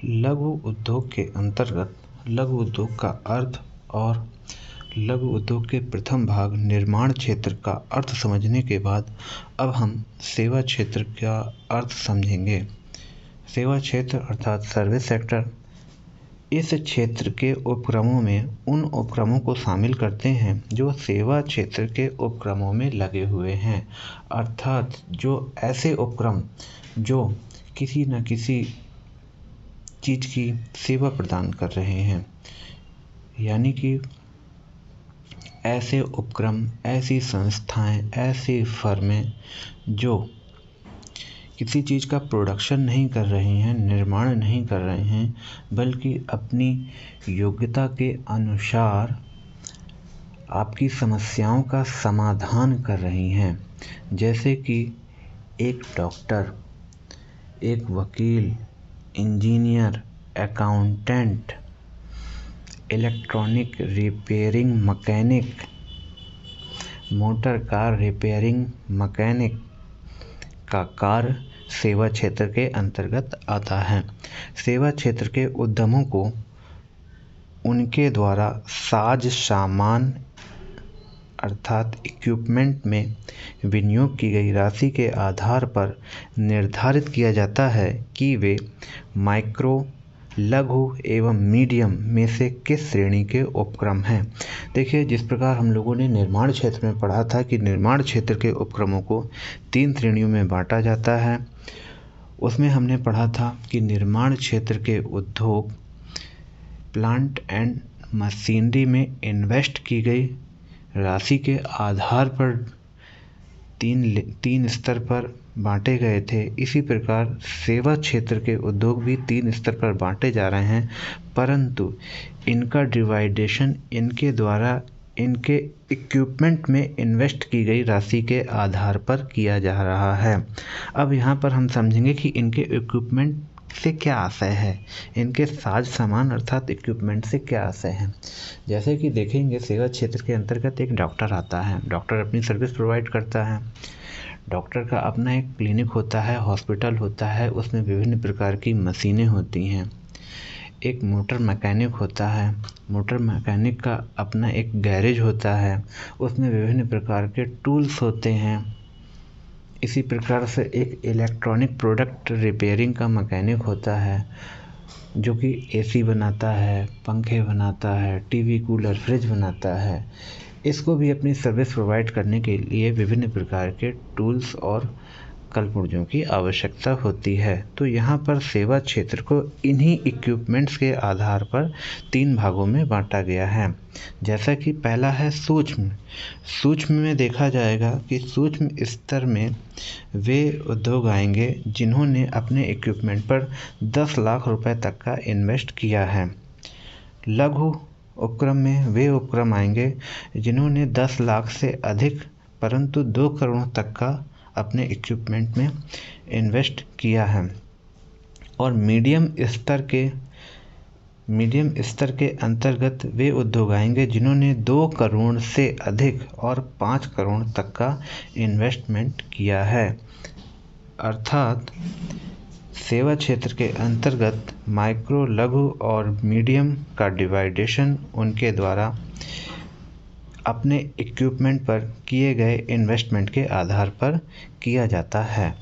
लघु उद्योग के अंतर्गत लघु उद्योग का अर्थ और लघु उद्योग के प्रथम भाग निर्माण क्षेत्र का अर्थ समझने के बाद अब हम सेवा क्षेत्र का अर्थ समझेंगे। सेवा क्षेत्र अर्थात सर्विस सेक्टर इस क्षेत्र के उपक्रमों में उन उपक्रमों को शामिल करते हैं जो सेवा क्षेत्र के उपक्रमों में लगे हुए हैं, अर्थात जो ऐसे उपक्रम जो किसी न किसी चीज़ की सेवा प्रदान कर रहे हैं, यानी कि ऐसे उपक्रम, ऐसी संस्थाएं, ऐसी फर्में जो किसी चीज़ का प्रोडक्शन नहीं कर रही हैं, निर्माण नहीं कर रहे हैं, बल्कि अपनी योग्यता के अनुसार आपकी समस्याओं का समाधान कर रही हैं। जैसे कि एक डॉक्टर, एक वकील, engineer, accountant, electronic repairing mechanic, motor car repairing mechanic का कार्य सेवा क्षेत्र के अंतर्गत आता है। सेवा क्षेत्र के उद्यमों को उनके द्वारा साज सामान अर्थात इक्विपमेंट में विनियोग की गई राशि के आधार पर निर्धारित किया जाता है कि वे माइक्रो, लघु एवं मीडियम में से किस श्रेणी के उपक्रम हैं। देखिए, जिस प्रकार हम लोगों ने निर्माण क्षेत्र में पढ़ा था कि निर्माण क्षेत्र के उपक्रमों को 3 श्रेणियों में बांटा जाता है, उसमें हमने पढ़ा था कि निर्माण क्षेत्र के उद्योग प्लांट एंड मशीनरी में इन्वेस्ट की गई राशि के आधार पर तीन स्तर पर बांटे गए थे। इसी प्रकार सेवा क्षेत्र के उद्योग भी 3 स्तर पर बांटे जा रहे हैं, परंतु इनका डिवाइडेशन इनके द्वारा इनके इक्विपमेंट में इन्वेस्ट की गई राशि के आधार पर किया जा रहा है। अब यहाँ पर हम समझेंगे कि इनके इक्विपमेंट से क्या आशय है, इनके साज सामान अर्थात इक्विपमेंट से क्या आशय है। जैसे कि देखेंगे, सेवा क्षेत्र के अंतर्गत एक डॉक्टर आता है। डॉक्टर अपनी सर्विस प्रोवाइड करता है। डॉक्टर का अपना एक क्लिनिक होता है, हॉस्पिटल होता है, उसमें विभिन्न प्रकार की मशीनें होती हैं। एक मोटर मैकेनिक होता है। मोटर मैकेनिक का अपना एक गैरेज होता है, उसमें विभिन्न प्रकार के टूल्स होते हैं। इसी प्रकार से एक इलेक्ट्रॉनिक प्रोडक्ट रिपेयरिंग का मैकेनिक होता है जो कि एसी बनाता है, पंखे बनाता है, टीवी, कूलर, फ्रिज बनाता है। इसको भी अपनी सर्विस प्रोवाइड करने के लिए विभिन्न प्रकार के टूल्स और कलपुर्जों की आवश्यकता होती है। तो यहाँ पर सेवा क्षेत्र को इन्हीं इक्विपमेंट्स के आधार पर 3 भागों में बांटा गया है। जैसा कि पहला है सूक्ष्म। सूक्ष्म में देखा जाएगा कि सूक्ष्म स्तर में वे उद्योग आएंगे जिन्होंने अपने इक्विपमेंट पर 10 लाख रुपए तक का इन्वेस्ट किया है। लघु उपक्रम में वे उपक्रम आएंगे जिन्होंने 10 लाख से अधिक परंतु 2 करोड़ तक का अपने इक्विपमेंट में इन्वेस्ट किया है। और मीडियम स्तर के अंतर्गत वे उद्योग आएंगे जिन्होंने 2 करोड़ से अधिक और 5 करोड़ तक का इन्वेस्टमेंट किया है। अर्थात सेवा क्षेत्र के अंतर्गत माइक्रो, लघु और मीडियम का डिवाइडेशन उनके द्वारा अपने इक्विपमेंट पर किए गए इन्वेस्टमेंट के आधार पर किया जाता है।